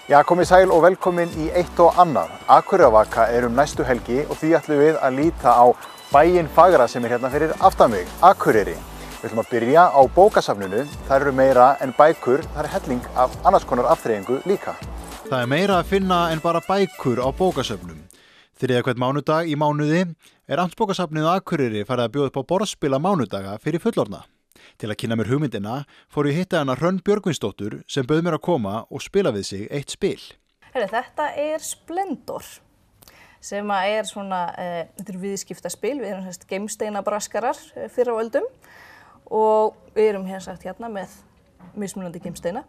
Já, komið sæl og velkomin í eitt og annað. Akureyrarvaka næstu helgi og því ætlum við að líta á bæinn fagra sem hérna fyrir aftan mig, Akureyri. Við ætlum að byrja á bókasafninu. Það eru meira en bækur, það helling af annars konar afþreyingu líka. Það meira að finna en bara bækur á bókasöfnum. Þriðja hvern mánudag í mánuði Amtsbókasafnið á Akureyri farið að bjóða upp á borðspila mánudaga fyrir fullorðna. Til að kynna mér hugmyndina fór ég hitta hana Hrönn Björgvinsdóttur sem bauð mér að koma og spila við sig eitt spil. Þetta Splendor sem svona, þetta viðskiptaspil, við erum geimsteinabraskarar fyrr á öldum og við erum hérna með mismunandi geimsteina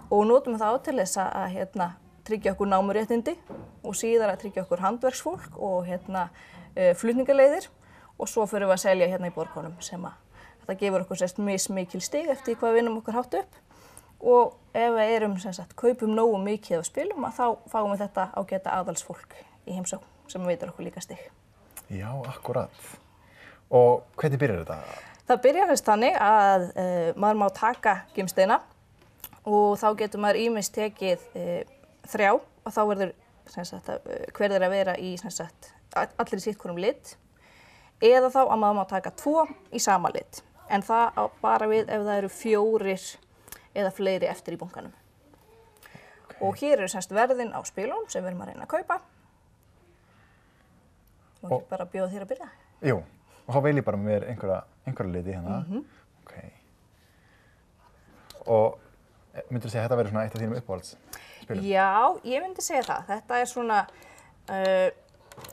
og notum það til þess að tryggja okkur námuréttindi og síðar að tryggja okkur handverksfólk og flutningaleiðir og svo fyrir við að selja í borgunum sem þetta gefur okkur mismikil stig eftir hvað við vinnum okkur hátt upp og ef við erum kaupum nógu mikið af spilum þá fáum við þetta ágæta aðalsfólk í heimsókn sem veitir okkur líka stig. Já, akkurat. Og hvernig byrjar þetta? Það byrjar þannig að maður má taka geimsteina og þá getur maður ýmist tekið 3 og þá verður hver þeirra að vera í allir í sitt hvorum lit eða þá að maður má taka 2 í sama lit. En það á bara við ef það eru 4 eða fleiri eftir í bunkanum. Okay. Og hér eru verðin á spilum sem við erum að reyna að kaupa. Má ekki bara bjóða þér að byrja? Jú, og þá veil ég bara með mér einhverja liti hérna. Okay. Og myndirðu segja að þetta verður svona eitt af þínum uppáhaldsspilum? Já, ég myndi segja það. Þetta svona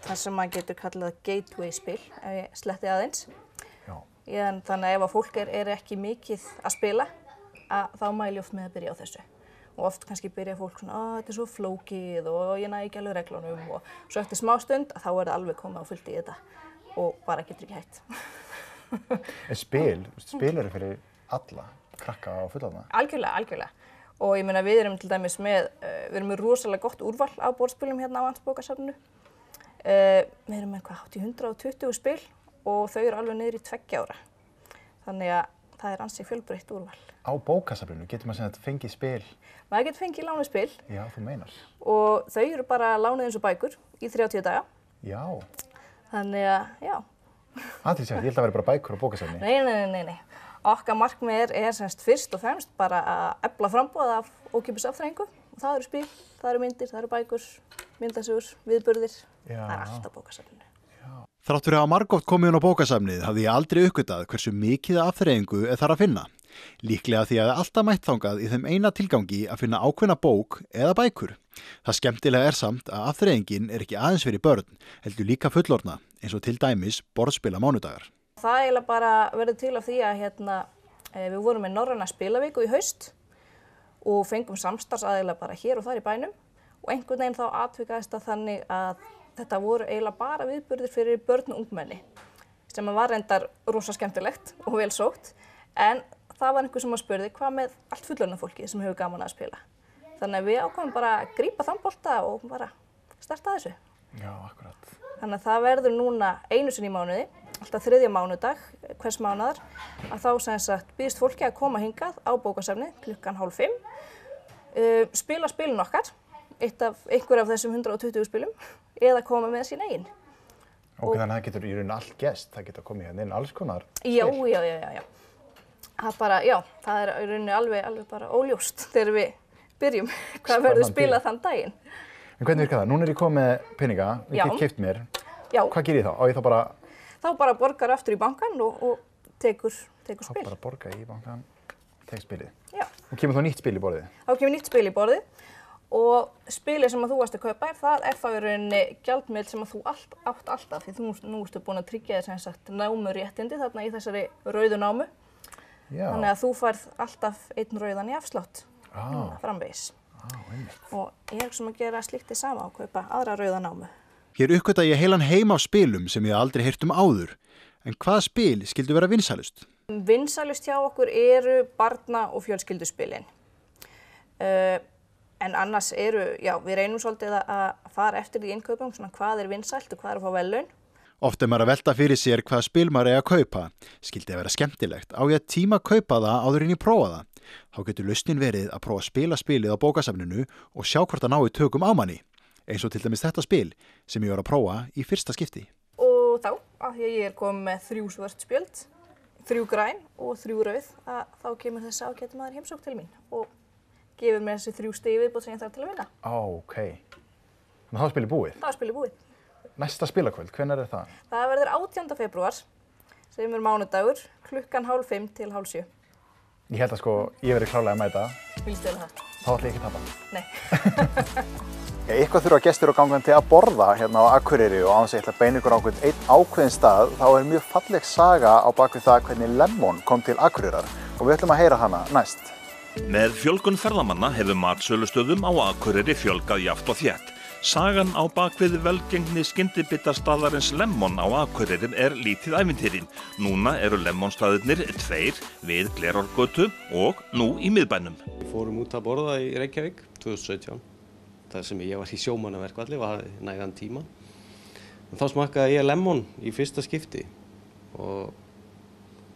það sem maður getur kallað gateway spil, ef ég sletti aðeins. Þannig að ef fólk ekki mikið að spila, þá mæli ég oft með að byrja á þessu. Og oft kannski byrja fólk svona, þetta svo flókið og ég næ ekki alveg reglunum og svo eftir smá stund þá það alveg komið á fullt í þetta og bara getur ekki hægt. En spil eru fyrir alla, krakka og fullorðna? Algjörlega. Og ég meina við erum til dæmis við erum með rosalega gott úrval á borðspilum hérna á Amtsbókasafninu. Við erum með 120 spil og þau eru alveg niður í 2 ára. Þannig að það ansi fjölbreytt úrval. Á bókasafninu getur maður fengið spil? Maður getur fengið lánuð spil. Já, þú meinar. Og þau eru bara lánuð eins og bækur í 30 daga. Já. Þannig að, já. Athyglisvert, ég held að það væri bara bækur á bókasafni. Nei. Okkar markmið fyrst og fremst bara að efla framboð af ókeypis afþreyingu. Það eru spil, það eru myndir, það eru bækur, myndasögur, viðburðir. Það allt á bókasafninu. Þrátt fyrir að margótt komið inn á bókasafnið hafði ég aldrei uppgötað hversu mikið afþreyingu þar að finna. Líklega því að alltaf mætt þangað í þeim eina tilgangi að finna ákveðna bók eða bækur. Það skemmtilega samt að afþreyingin ekki aðeins fyrir börn, heldur líka fullorðna, eins og til dæmis borðspila mánudagar. Það eiginlega bara verður til af því að við vorum með norræna spilaviku í haust og fengum samstarfsaðila bara hér og þar í bænum og einhvern veginn þá atvikaðist það þannig að þetta voru eiginlega bara viðburðir fyrir börn og ungmenni sem var reyndar rosa skemmtilegt og vel sótt en það var einhver sem spurði hvað með allt fullorðna fólkið sem hefur gaman að spila. Þannig að við ákváðum bara að grípa þann bolta og bara starta þessu. Já, akkurat. Þannig að það verður núna einu sinni í mánuði, alltaf 3. mánudag hvers mánaðar að þá býðst fólki að koma hingað á bókasafnið klukkan 4:30, spila spilin okkar, einhver af þessum 120 spilum eða koma með sín eigin. Ok, þannig að það getur í rauninni allt gerst, það getur komið hérna inn alls konar spil. Já. Það í rauninni alveg bara óljóst þegar við byrjum hvað verður spilað þann daginn. En hvernig virkar það? Núna ég komið með peninga, ég get keypt mér. Já. Hvað gerir ég þá? Á ég þá bara... Þá bara borgar aftur í bankann og tekur spil. Þá bara borga í bankann, tek spilið. Já. Og kemur þá nýtt spil í borðið? Þá kemur nýtt spil í borðið. Og spilið sem þú varst að kaupa það þá í rauninni gjaldmiðill sem þú átt alltaf því nú ertu búin að tryggja þér námuréttindi þarna í þessari rauðu námu. Já. Þannig að þú færð alltaf einn rauðan í afslátt framvegis. Og ég að gera slíkt sama að kaupa aðra rauða námu. Hér uppgöta ég heilan heim af spilum sem ég aldrei heyrt áður. En hvaða spil skildu vera vinsælust? Vinsælust hjá okkur eru barna- og fjölskylduspilin. En annars við reynum svolítið að fara eftir því innkaupum, hvað vinsælt og hvað að fá verðlaun. Oft maður að velta fyrir sér hvað spil maður að kaupa. Skildi að vera skemmtilegt. Á ég að tíma kaupa það áður en ég prófa það. Þá getur lausnin verið að prófa að spila spilið á bókasafninu og sjá hvort það nái tökum á manni. Eins og til dæmis þetta spil sem ég var að prófa í fyrsta skipti. Og þá, af því að ég komið með 3 svört spjöld, 3 græn og 3 rauð, þá kemur þessi ágæti maður heimsókn til mín og gefur mér þessi 3 stig í viðbót sem ég þarf til að vinna. Ókei. Þannig að þá er spilið búið? Þá er spilið búið. Næsta spilakvöld, hvenær er það? Það verður 18. febrúar, sem er mánudagur, klukkan 5:30 til 6:30. Ég held að ég verði klárlega að mæta. Viltu það? Þá ætla ég ekki að tapa. Nei. Eitthvað þurfa gestir og gangandi að borða hérna á Akureyri og án þess að ég ætla að beina ykkur á einn ákveðinn stað, þá er mjög falleg saga á bakvið það hvernig Lemon kom til Akureyrar og við ætlum að heyra hana næst. Með fjölgun ferðamanna hefur matsölustöðum á Akureyri fjölgað jafnt og þétt. Sagan á bakvið velgengni skyndibitastaðarins Lemon á Akureyri er lítið ævintýri. Núna eru Lemon-staðirnir 2 við Glerárgötu og nú í miðbænum. Við fórum út að borða í Reykjavík 2017. Það sem ég var í sjómannaverkfalli var nægan tíma. En þá smakkaði ég Lemon í fyrsta skipti og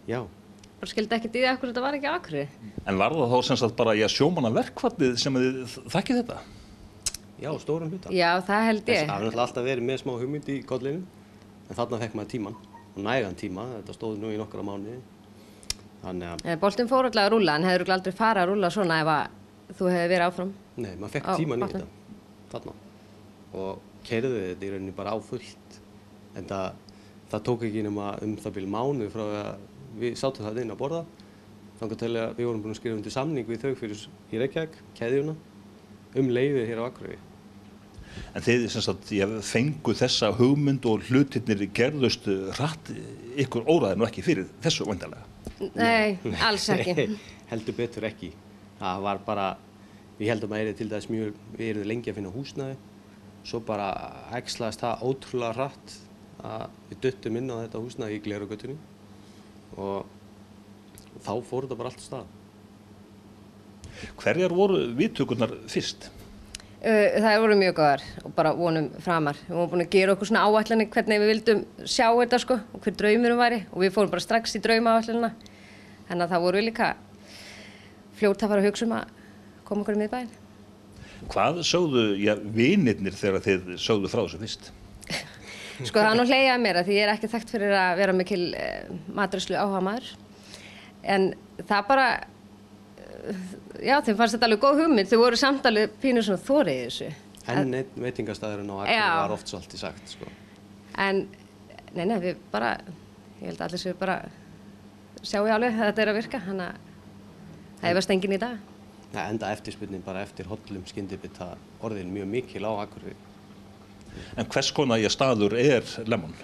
já. Og skildi ekkert í því af hverju þetta var ekki á Akureyri? En var það þá sem sagt bara sjómannaverkfallið sem þið þekkið þetta? Já, stórum hluta. Já, það held ég. Það hefur alltaf verið með smá hugmynd í kollinu, en þarna fekk maður tíman og nægan tíma. Þetta stóð nú í nokkra mánuði. Þannig að boltinn fór alltaf að rúlla, en hefur aldrei farið að rúlla svona ef að þú hefði verið áfram? Nei, maður fekk tíman í þetta, þarna. Og keyrði þetta í rauninni bara á fullt. En það tók ekki nema það bil mánuð frá að við sátum það inn að borða. Þangað til að við vorum búin að skrifa undir samning við þau fyrir í Reykjavík, keðjuna, leyfið hér á Akureyri. En þið sem sagt, fengu þessa hugmynd og hlutirnir gerðust hratt ykkur óraði nú ekki fyrir þessu væntanlega? Nei, alls ekki. Heldur betur ekki. Það var bara, við heldum að til dæmis við erum lengi að finna húsnæði. Svo bara æxlaðist það ótrúlega hratt að við duttum inn á þetta húsnæði í Glerárgötunni og þá fór þetta bara allt af stað. Hverjar voru viðtökurnar fyrst? Það voru mjög góðar og bara vonum framar. Við vorum búin að gera okkur svona áætlanir hvernig við vildum sjá þetta og hver draumurum væri og við fórum bara strax í draumaáætlanina. Þannig að það voru við líka fljótt að fara að hugsa að koma okkur í miðbæinn. Hvað sögðu vinirnir þegar þið sögðu frá þessu fyrst? Það er nú hlegið að mér því ég er ekki þekkt fyrir að vera mikil matreiðslu áhugamaður. En það bara já, þeim fannst þetta alveg góð hugmynd, þau voru samt alveg pínu svona þorið í þessu. Enn einn veitingastæðurinn á Akureyri var oft svolítið sagt, En, nei, við bara, ég held að allir séu bara sjáu alveg að þetta er að virka, þannig að það efast enginn í dag. Nei, enda eftirspurnin bara eftir hollum skyndibita orðin mjög mikil á Akureyri. En hvers konar staður er Lemon?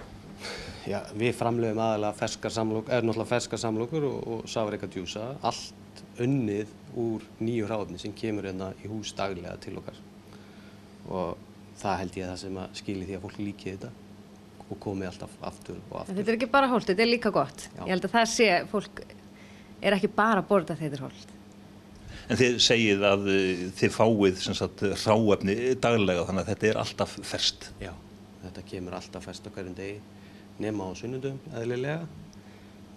Já, við framleiðum aðalega ferskar samlokur og safreika djúsa, allt unnið úr nýju hráefni sem kemur hérna í hús daglega til okkar. Og það held ég það sem að skili því að fólk líki þetta og komi alltaf aftur og aftur. Þetta er ekki bara hollt, þetta er líka gott. Já. Ég held að það sé, fólk er ekki bara að borða þegar þetta er hollt. En þið segið að þið fáið sem sagt hráefni daglega þannig að þetta er alltaf ferskt. Já, þetta kemur alltaf ferskt á hverjum degi nema á sunnudum eðlilega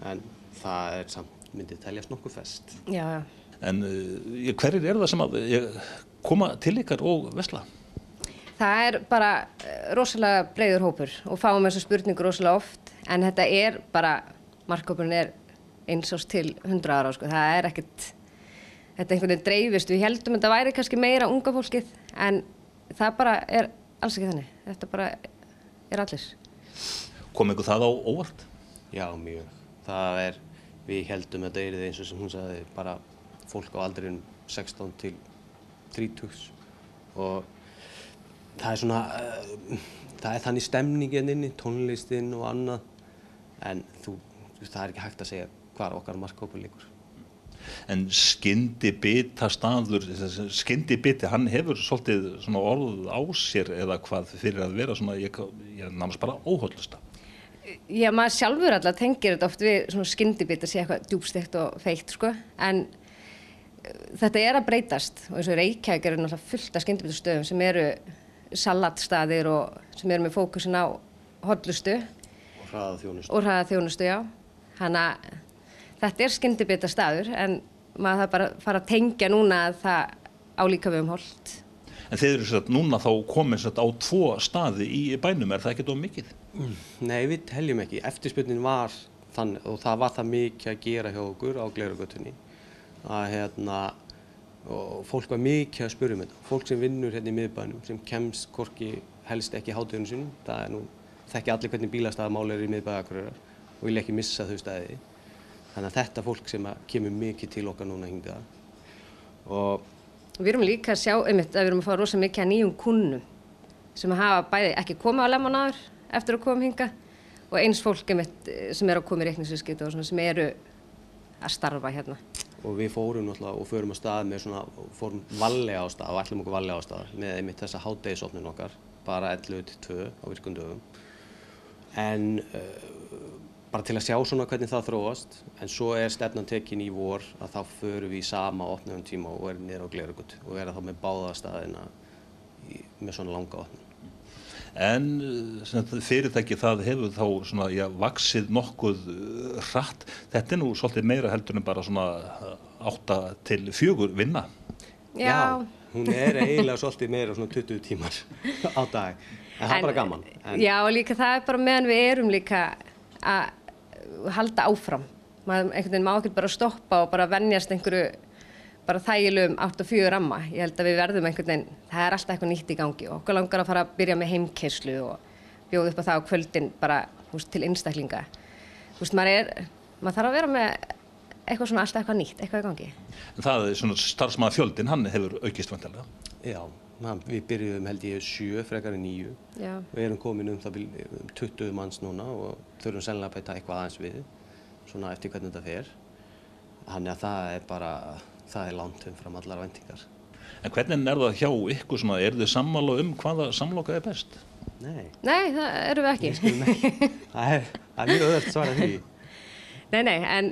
en það er samt myndið teljast nokkuð ferskt. Já. En hverjir eru það sem að koma til ykkar og versla? Það er bara rosalega breiður hópur og fáum þessu spurningu rosalega oft en þetta er bara, markhópurinn er eins og til 100 ára það er ekkert, þetta einhvern veginn dreifist, við heldum að þetta væri kannski meira unga fólkið en það bara er alls ekki þannig, þetta bara er allir. Kom ykkur það á óvart? Já, mjög. Það er, við heldum að þetta er eins og sem hún sagði, bara fólk á aldrinum 16 til 30 og það er svona, það er þannig stemningin inni, tónlistinn og annað en það er ekki hægt að segja hvar okkar markhópur liggur. En skyndibitastaður, skyndibiti, hann hefur svolítið svona orð á sér eða hvað fyrir að vera svona, ég nánast bara óhollusta. Já, maður sjálfur alltaf tengir þetta oft við svona skyndibit að sé eitthvað djúpsteikt og feitt, en þetta er að breytast og eins og Reykjavík eru náttúrulega fullt af skyndibitastöðum sem eru salatstaðir og sem eru með fókusin á hollustu. hraða þjónustu, já. Þannig að þetta er skyndibitastaður en maður það bara fara að tengja núna að það á líka við Holt. En þeir eru núna þá komin á 2 staði í bænum, það ekki of mikið? Nei, við teljum ekki. Eftirspurnin var þannig og það var það mikið að gera hjá okkur á Glerárgötunni að og fólk var mikið að spyrja þetta. Fólk sem vinnur í miðbænum, sem kemst hvorki helst ekki hátíðunum sínum, það er þekki allir hvernig bílastæðamál í miðbæ Akureyrar og vilja ekki missa þau stæði. Þannig að þetta fólk sem kemur mikið til okkar núna hingað. Og við erum líka að sjá að við erum að fá rosa mikið að nýjum kunnum sem hafa bæði ekki komið á Lemon áður eftir að koma hingað og eins fólk sem að koma í reikningsviðskipti og sem eru að starfa hérna. Og við fórum náttúrulega og förum á stað með fórum varlega á stað og ætlum okkur varlega á stað með þessa hádegisopnun okkar, bara 11 til 2 á virkum dögum. En bara til að sjá hvernig það þróast, en svo stefnan tekin í vor að þá förum við í sama opnunartíma og erum niður á Glerárgötu og þá með báða staðina með svona langa opnun. En fyrirtæki það hefur þá vaxið nokkuð hratt. Þetta er nú svolítið meira heldur en bara 8 til 4 vinna. Já, hún eiginlega svolítið meira 20 tímar á dag. En það er bara gaman. Já, og líka það bara meðan við erum líka að halda áfram. Maður einhvern veginn má ekki bara stoppa og bara venjast einhverju bara þægilegum 8-4 ramma. Ég held að við verðum einhvern veginn, það er alltaf eitthvað nýtt í gangi og okkur langar að fara að byrja með heimkeyrslu og bjóða upp á það á kvöldin bara til einstaklinga. Maður þarf að vera með eitthvað alltaf eitthvað nýtt, eitthvað í gangi. En það starfsmannafjöldinn, hann hefur aukist væntanlega? Já, við byrjuðum held ég 7 frekar en 9. Já. Við erum komin það 20 manns núna og þurfum sennilega að bæta eitthvað aðeins við, eftir hvernig þetta fer. Þannig að það er langt umfram allar væntingar. En hvernig það hjá ykkur? Eru þið sammála hvaða samloka er best? Nei, það erum við ekki. Það er mjög auðvelt svara því. Nei, en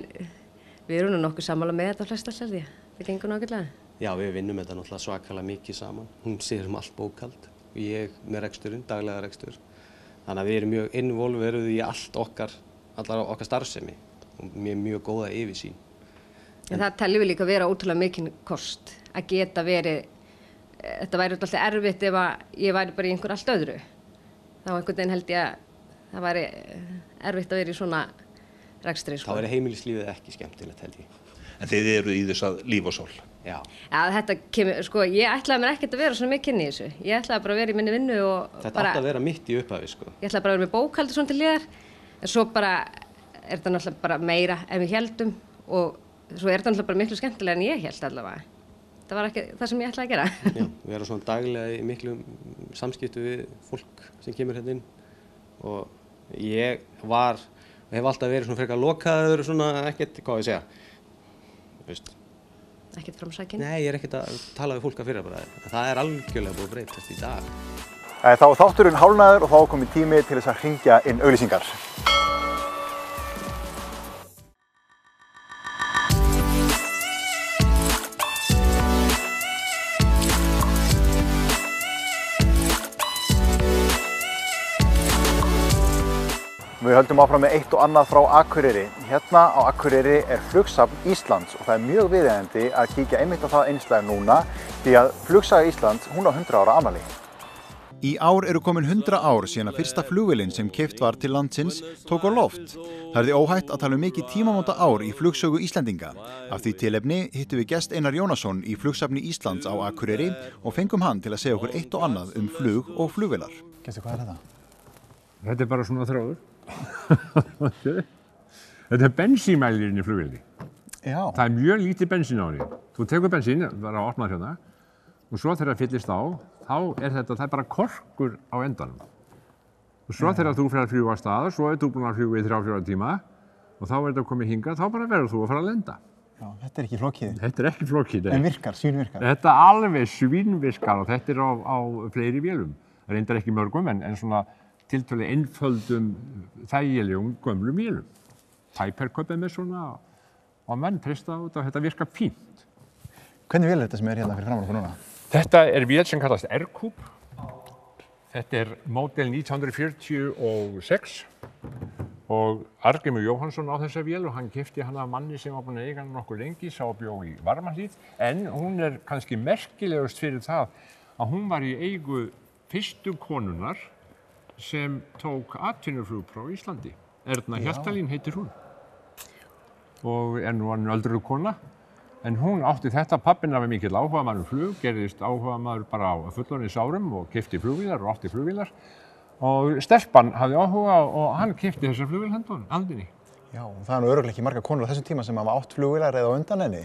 við erum nokkuð sammála með þetta flestar held ég. Það gengur nákvæmlega. Já, við vinnum þetta náttúrulega svakalega mikið saman. Hún sér allt bókhald og ég með reksturinn, daglega rekstur. Þannig að við erum mjög involveruð í allar okkar starfsemi og mjög góða yfirsýn. En það teljum við líka að vera ótrúlega mikinn kost að geta verið, þetta væri alltaf erfitt ef ég væri bara í einhver allt öðru. Þá einhvern veginn held ég að það væri erfitt að vera í svona rekstri. Þá væri heimilislífið ekki skemmtilegt held ég. En þið eru í þess að líf og sól? Já. Já, þetta kemur, ég ætlaði mér ekkert að vera svona mikinn í þessu. Ég ætlaði bara að vera í minni vinnu og þetta átti að vera mitt í upphafi Ég ætlaði bara að vera með bókhaldi svona til hliðar, en svo bara þetta náttúrulega bara meira en við héldum og svo þetta náttúrulega bara miklu skemmtilega en ég hélt allavega. Það var ekki það sem ég ætlaði að gera. Já, við erum svona daglega í miklum samskiptum við fólk sem kemur hérna inn og ég hef alltaf verið svona frekar lokaður ekkert, hvað ég segja. Ekkert framsækinn? Nei, ég ekkert að tala við fólk að fyrra bara. Það er algjörlega búið að breytast í dag. Þá er þátturinn hálfnaður og þá er kominn tími til þess að hringja inn auglýsingar. Við höldum áfram með eitt og annað frá Akureyri. Hérna á Akureyri er Flugsafn Íslands og það er mjög viðeigandi að kíkja einmitt á það einslag núna því að Flugsaga Íslands, hún á 100 ára afmæli. Í ár eru komin 100 ár síðan að fyrsta flugvélin sem keypt var til landsins tók á loft. Það er því óhætt að tala mikið tímamóta ár í flugsögu Íslendinga. Af því tilefni hittum við gest Einar Jónasson í Flugsafni Íslands á Akureyri og fengum hann til að segja okkur eitt og annað flug og flugvélar. Gestur, hvað er þetta? Þetta er bara svona þráður. Þetta er bensínmælirinn í flugvélinni. Já. Það er mjög lítið bensín á henni. Þú tekur bensín, bara að opna hérna, og svo þegar það fyllist á, það er bara korkur á endanum. Og svo þegar þú fer að fljúga af stað, svo þú búin að fljúga í 3-4 tíma, og þá þetta komið hingað, þá bara verður þú að fara að lenda. Já, þetta er ekki flókið. Þetta er ekki flókið. En virkar, svínvirkar. Þetta alveg svínvirkar og þetta er á fleiri vélum. Það reyndar ekki mörgum, en svona tiltölulega einföldum, þægilegum, gömlum vélum. Tæperköp með svona og menn treysta á þetta og þetta virkar fínt. Hvernig vél er þetta sem er hérna fyrir framan okkur núna? Þetta er vél sem kallast R-Cube. Þetta er módel 1946 og Arngrímur Jóhannsson á þessa vél og hann keypti hana af manni sem var búinn að eiga hana nokkuð lengi, sá bjó í Varmahlíð, en hún kannski merkilegust fyrir það að hún var í eigu fyrstu konunnar sem tók atvinnuflugpróf í Íslandi. Erna Hjaltalín heitir hún og nú hann öldruð kona. En hún átti þetta, pappina var mikill áhugamaður flug, gerðist áhugamaður bara á fullorðinsárum og keypti flugvélar og átti flugvélar. Og stelpan hafði áhuga og hann keypti þessa flugvél handinni. Já, og það nú örugglega ekki margar konur á þessum tíma sem hafa átt flugvélar eða á undan henni,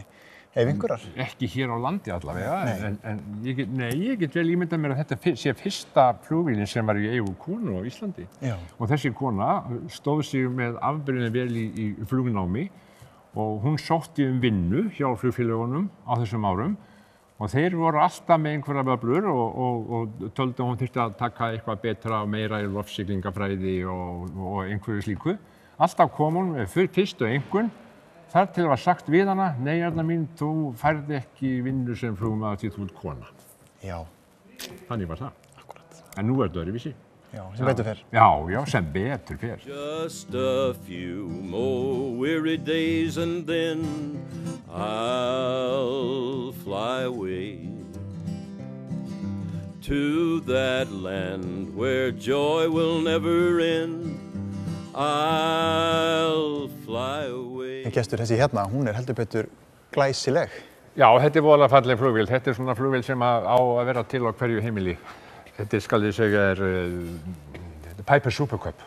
ef einhverjar. Ekki hér á landi allavega, en ég get vel ímyndað mér að þetta sé fyrsta flugvélin sem var í eigu konu á Íslandi. Já. Og þessi kona stóð sig með afbrigðum vel í flugnámi og hún sótti vinnu hjá flugfélögunum á þessum árum og þeir voru alltaf með einhverja öflur og töldu að hún þyrfti að taka eitthvað betra og meira í loftsiglingafræði og einhverju slíku. Alltaf kom hún með fyrstu einkunn þar til var sagt við hana, nei Erna mín, þú færð ekki vinnu sem flugmaður því þú ert kona. Já. Þannig var það. Akkúrat. En nú er þetta öðruvísi. Já, sem betur fer. Já, sem betur fer. Just a few more weary days and then I'll fly away to that land where joy will never end. I'll fly away. En gestur, þessi hérna, hún heldur betur glæsileg. Já, þetta voðalega falleg flugvél. Þetta svona flugvél sem á að vera til á hverju heimili. Þetta skal ég segja Piper Super Cub.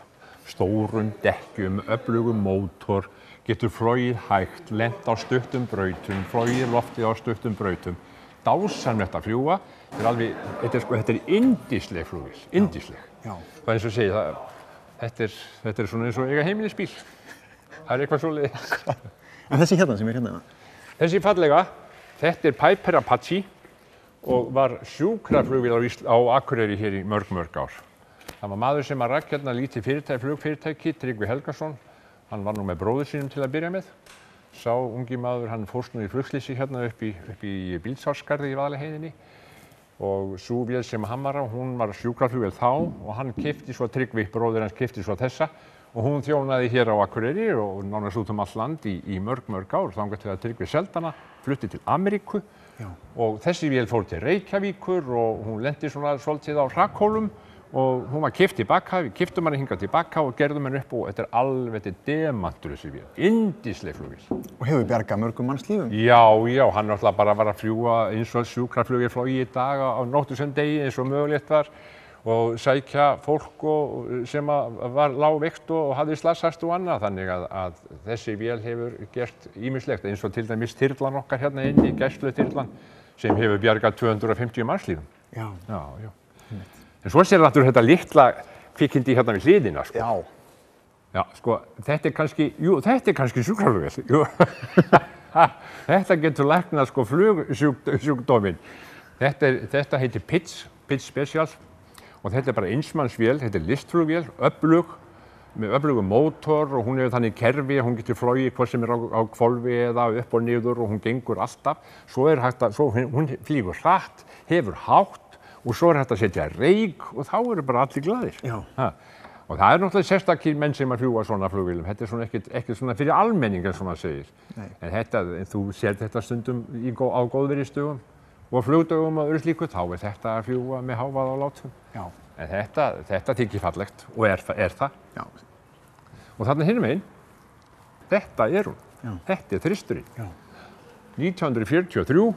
Stórum dekkjum, öflugum mótor, getur flogið hægt, lent á stuttum brautum, flogið loftið á stuttum brautum. Dásamlegt að fljúga. Þetta er yndisleg flugvél, yndisleg. Já. Það eins og segja, þetta er svona eins og eiga heimilisbíl. Það er eitthvað svoleiðis. En þessi hérna sem hérna? Þessi fallega, þetta er Piper Apache og var sjúkraflugvél á Akureyri hér í mörg ár. Það var maður sem rak hérna lítið flugfyrirtæki, Tryggvi Helgason. Hann var nú með bróður sínum til að byrja með. Sá ungi maður, hann fórst nú í flugslýsi hérna upp í Bílsárskarði í Vaðlaheiðinni. Og sú vél sem hann var á, hún var sjúkraflugvél þá og hann keypti svo, Tryggvi, bróðir hans keypti svo þessa. Og hún þjónaði hér á Akureyri og nánast út allt land í mörg ár. Þangað til að Tryggvi seldi hana, flutti til Ameríku. Já. Og þessi vél fór til Reykjavíkur og hún lenti svona svolítið á hrakhólum og hún var keypt tilbaka, við keyptum hana hingað tilbaka og gerðum henni upp og þetta er demantur þessi vél, yndisleg flugvél. Og hefur bjargað mörgum manns lífum? Já, hann náttúrulega bara var að fljúga eins og sjúkraflugvél flogið í dag á nóttu sem degi eins og mögulegt var og sækja fólk sem lá veikt og hafði slasast og annað, þannig að þessi vél hefur gert ýmislegt eins og til dæmis þyrlan okkar hérna inni, gæsluþyrlan, sem hefur bjargað 250 mannslífum. Já. Já. En svo sér náttúrulega þetta litla kvikindi hérna við hliðina, sko. Já. Já, sko, þetta er kannski sjúkraflugvél. Jú. Þetta getur læknað sko flugsjúkdóminn. Þetta heitir Pitts Special. Og þetta er bara einsmannsvél, þetta er listflugvél, öflug, með öflugum mótor og hún hefur þannig kerfi að hún getur flogið hvort sem er á hvolfi eða upp og niður og hún gengur alltaf. Hún flýgur hratt, hefur hátt og svo er hægt að setja reyk og þá eru bara allir glaðir. Já. Og það er náttúrulega sérstakir menn sem að fljúga svona flugvélum. Þetta er svona ekkert svona fyrir almenning eins og maður segir. Nei. En þú sér þetta stundum á góðviðrisdögum. Og flugdögum og öðru slíku, þá er þetta að fljúga með hávaða og látum. Já. En þetta þykir fallegt og er það. Já. Og þarna hinum einn, þetta er hún. Já. Þetta er þristurinn. Já. 1943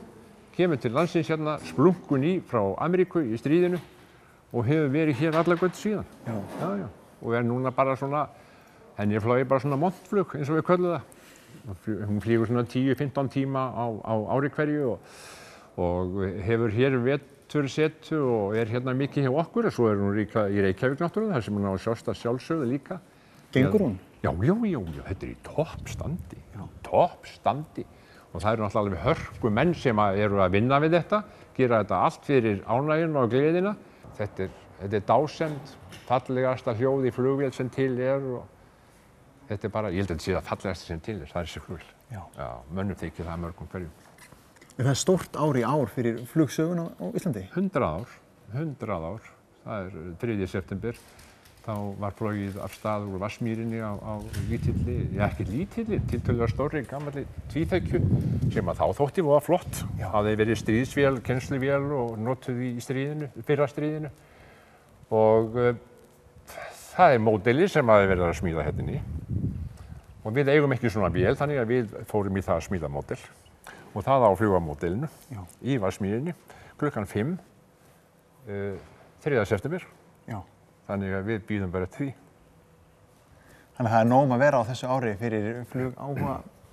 kemur til landsins hérna splunkun frá Ameríku í stríðinu og hefur verið hér alla götu síðan. Já. Og er núna bara svona, henni er flogið bara svona montflug eins og við köllum það. Hún flýgur svona 10-15 tíma á ári hverju og hefur hér vetursetu og er hérna mikið hjá okkur og svo er hún líka í Reykjavík náttúrulega, þar sem hún á að sjást að sjálfsögðu líka. Gengur hún? Já, þetta er í toppstandi. Toppstandi. Og það eru náttúrulega alveg hörku menn sem eru að vinna við þetta, gera þetta allt fyrir ánægjuna og gleðina. Þetta er dásemd, fallegasta hljóð í flugvél sem til og þetta er bara, ég held að þetta sé það fallegasta sem til það er þessi flugvél. Já, mönnum þykir það mörgum hverjum. Það er stórt ár í ár fyrir flugsögun á Íslandi? 100 ár. Það er 3. september. þá var flogið af stað úr Vatnsmýrinni á lítilli, ekki lítilli, tiltölulega stórri gamalli tvíþekju sem að þá þótti voða flott. Hafði verið stríðsvél, kennsluvél og notuð í stríðinu, fyrra stríðinu. Og það módeli sem hafi verið að smíða hérna í. Og við eigum ekki svona vél, þannig að við fórum í það að smíða módel. Og það á að fljúga módelinu í Vatnsmýrinni klukkan 5, 3. september. Þannig að við býðum bara því. Þannig að það nóg að vera á þessu ári fyrir flug áhuga?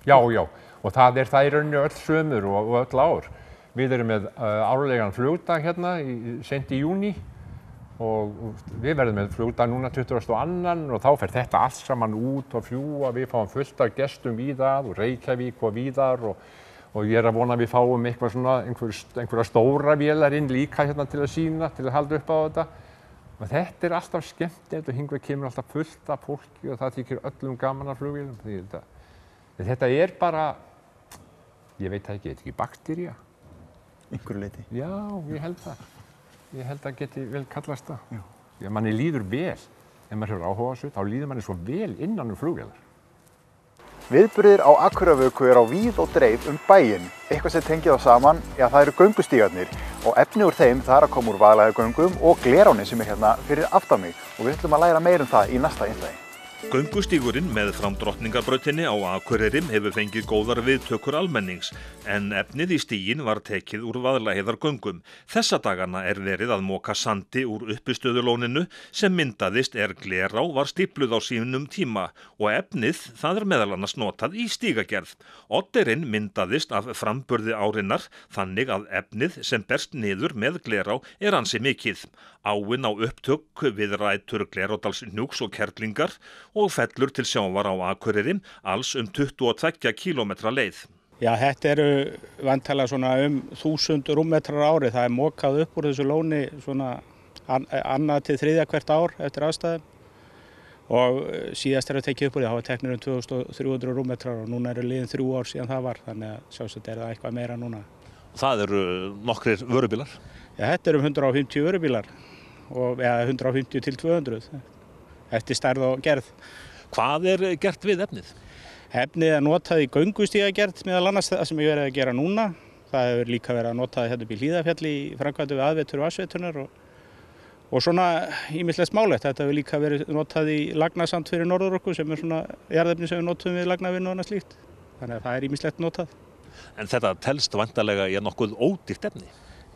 Já, og það er í rauninni öll sömur og öll ár. Við erum með árlegan flugdag hérna seint í júní og við verðum með flugdag núna 22. og þá fer þetta allt saman út og fljúga. Við fáum fullt af gestum víðar og Reykjavík og víðar og ég er að vona að við fáum eitthvað svona, einhverja stóra vélar inn líka hérna til að sýna, til að halda upp á þetta. Og þetta er alltaf skemmtilegt og hingað kemur alltaf fullt af fólki og það þykir öllum gaman að flugvélum. Þetta er bara, ég veit það ekki, þetta er ekki baktería? Einhverju leyti? Já, ég held það. Ég held að geti vel kallast það. Já, manni líður vel, ef maður hefur áhuga á þessu, þá líður manni svo vel innan flugvélar. Viðburðir á Akureyrarvöku á víð og dreif bæinn. Eitthvað sem tengir þá saman, það eru göngustígarnir og efni úr þeim það er að koma úr Vaðlaheiðargöngum og Glerárni sem er hérna fyrir aftan mig og við ætlum að læra meira það í næsta innslagi. Göngustígurinn með fram Drottningarbrautinni á Akureyri hefur fengið góðar viðtökur almennings en efnið í stíginn var tekið úr Vaðlaheiðargöngum. Þessa dagana er verið að moka sandi úr uppistöðulóninu sem myndaðist Glerá var stípluð á sínum tíma og efnið það er meðal annars notað í stígagerð. Odderinn myndaðist af framburði árinnar þannig að efnið sem berst niður með Glerá er ansi mikið. Áin á upptök við rætur Glerárdalshnjúks og Kerlingar og fellur til sjávar á Akureyri alls 22 kílómetra leið. Já, þetta eru væntanlega svona 1000 rúmmetrar á ári. Það er mokað upp úr þessu lóni svona annað til þriðja hvert ár eftir aðstæðum og síðast er að tekið upp úr því, það var teknir 2300 rúmmetrar og núna eru liðin 3 ár síðan það var, þannig að sjálfsagt er það eitthvað meira núna. Það eru nokkrir vörubílar? Já, þetta eru 150 vörubílar og 150 til 200 eftir stærð og gerð. Hvað er gert við efnið? Efnið er notað í göngustígagerð meðal annars það sem ég verið að gera núna. Það hefur líka verið að notað hérna upp í Hlíðarfjalli í framkvæmdu við aðvetur og vatnsveitunar og svona ýmislegt smálegt. Þetta hefur líka verið notað í lagnasand fyrir Norðurorku sem er svona jarðefni sem við notum við lagnavinnu og annað slíkt. Þannig að það er ýmislegt notað. En þetta telst væntanlega í nokkuð ódýrt efni?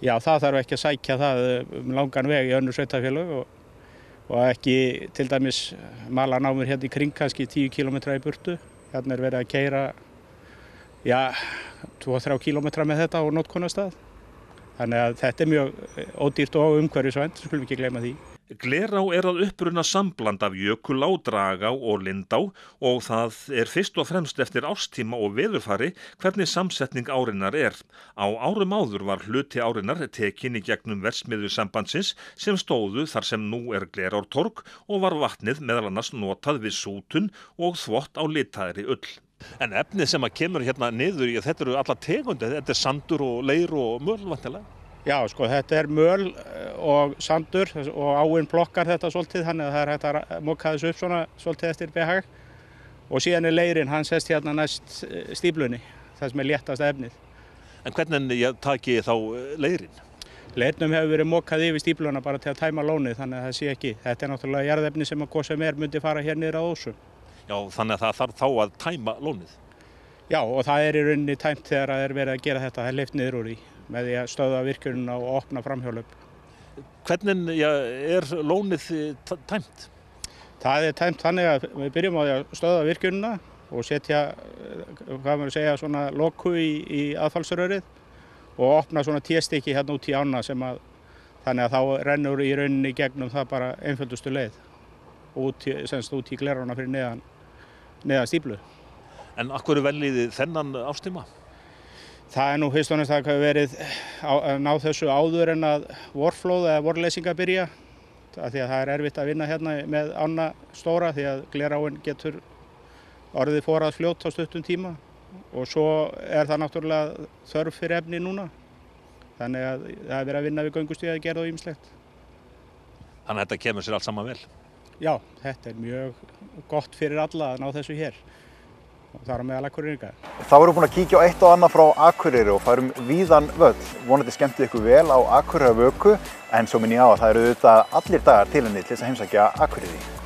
Já, það þarf ekki að sækja það langan veg í önnur sveitarfélög og ekki til dæmis mala námur hérna í kring kannski 10 kílómetra í burtu. Hérna er verið að keyra 2-3 kílómetra með þetta á notkunarstað. Þannig að þetta er mjög ódýrt og umhverfisvænt, skulum ekki gleyma því. Glerá er að uppruna sambland af Jökulá, Dragá og Lindá og það er fyrst og fremst eftir árstíma og veðurfari hvernig samsetning árinnar er. Á árum áður var hluti árinnar tekin í gegnum verksmiðjusambandsins sem stóðu þar sem nú er Glerártorg og var vatnið meðal annars notað við sútun og þvott á litaðri ull. En efnið sem að kemur hérna niður, þetta eru alla tegundir, þetta er sandur og leir og möl vantilega? Já, sko, þetta er möl og sandur og áin plokkar þetta svolítið, þannig að það er hægt að moka þessu upp svona svolítið eftir behag. Og síðan er leirinn, hann sest hérna næst stíflunni, það sem er léttast efnið. En hvernig taki þá leirinn? Leirnum hefur verið mokað yfir stífluna bara til að tæma lónið, þannig að það sé ekki. Þetta er náttúrulega jarðefni sem að hvað sem myndi fara hér niður að Ósum. Já, þannig að það þarf þá að tæma lónið? Já, og það er í rauninni tæmt þegar það er verið að gera þetta, það er lyft niður úr því með því að stöðva virkjunina og opna framhjólöp. Hvernig er lónið tæmt? Það er tæmt þannig að við byrjum á því að stöðva virkjunina og setja, svona loku í aðfallsrörið og opna svona téstikki hérna út í ána þannig að þá rennur í rauninni gegnum það bara einföldustu leið út í Glerána fyrir neðan stíflu. En af hverju veljið þið þennan árstíma? Það er nú fyrst og næst að hafa verið að ná þessu áður en að vorflóð eða vorleysingar byrja. Því að það er erfitt að vinna hérna með ána stóra því að Gleráin getur orðið forað fljótt á stuttum tíma og svo er það náttúrulega þörf fyrir efni núna. Þannig að það er verið að vinna við göngustígagerð og ýmislegt. Þannig að þetta kemur sér allt saman vel? Já, þetta mjög gott fyrir alla að ná þessu hér. Og það meðal Akureyringa. Þá erum við búin að kíkja á eitt og annað frá Akureyri og færum víðan völl. Vonandi skemmtið ykkur vel á Akureyrarvöku, en svo minn ég á að það eru auðvitað allir dagar til henni til þess að heimsækja Akureyri.